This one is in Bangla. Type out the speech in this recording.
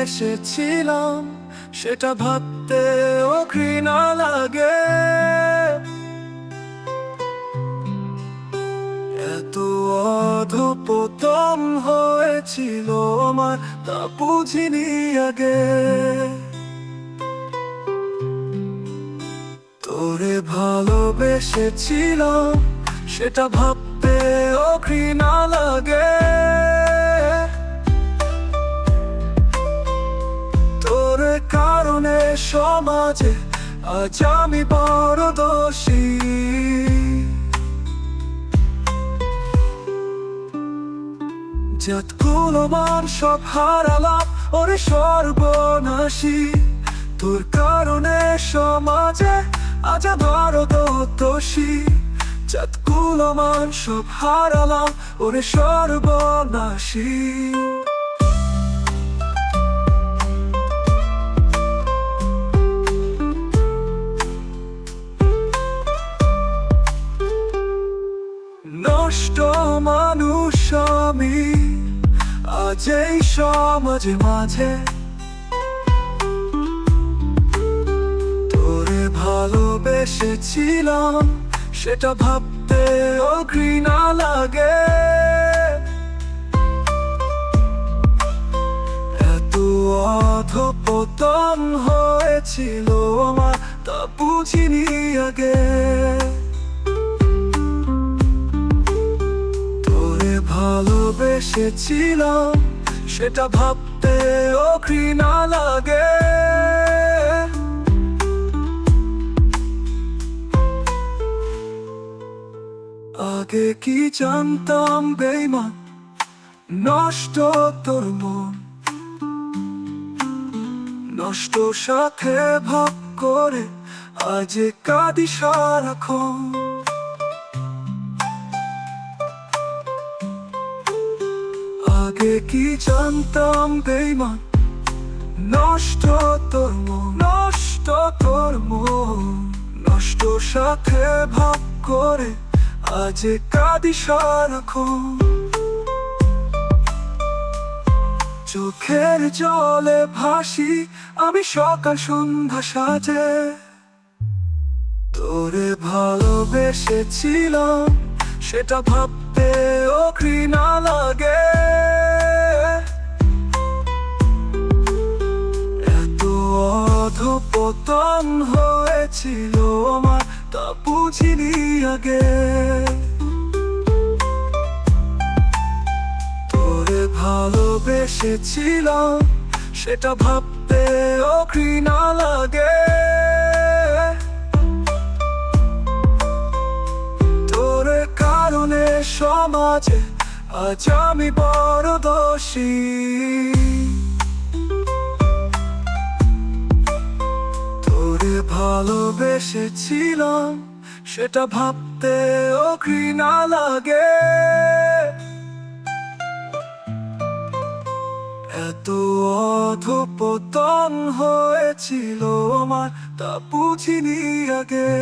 ভালোবেসেছিলাম সেটা ভাবতেও ঘৃণা লাগে। এত অধঃপতন হয়েছিল আমার, তা বুঝিনি আগে। তোরে ভালোবেসেছিলাম সেটা ভাবতেও ঘৃণা লাগে। তোর কারণে সমাজে আজ আমি বড় দোষী। জাতকুল মান সব হারালাম ওরে সর্বনাশী। তোর কারণে সমাজে আজ বড় দোষী। জাতকুল মান সব হারালাম ওরে সর্বনাশী। নষ্ট মানুষ আমি আজ এই সমাজে মাঝে। তোরে ভালোবেসেছিলাম সেটা ভাবতেও ঘৃণা লাগে। এত অধঃপতন হয়েছিল আমার, তা বুঝিনি আগে। ভালোবেসেছিলাম সেটা ভাবতেও ঘৃণা লাগে। আগে কি জানতাম বেঈমান নষ্ট তোর মন, নষ্ট সাথে ভাব করে আজ কাঁদি সারাক্ষণ। আগে কি জানতাম বেঈমান নষ্ট তোর মন, নষ্ট তোর মন, নষ্ট সাথে ভাব করে আজ কাঁদি সারাক্ষণ। চোখের জলে ভাসি আমি সকাল সন্ধ্যা সাজে। তোরে ভালোবেসেছিলাম সেটা ভাবতেও ঘৃণা লাগে। এত অধঃপতন হয়েছিল আমার, তা বুঝিনি আগে। তোরে ভালোবেসেছিলাম সেটা ভাবতেও ঘৃণা লাগে। সমাজে আজ আমি বড় দোষী। তোরে ভালোবেসেছিলাম সেটা ভাবতেও ঘৃণা লাগে। এত অধঃপতন হয়েছিল আমার, তা বুঝিনি আগে।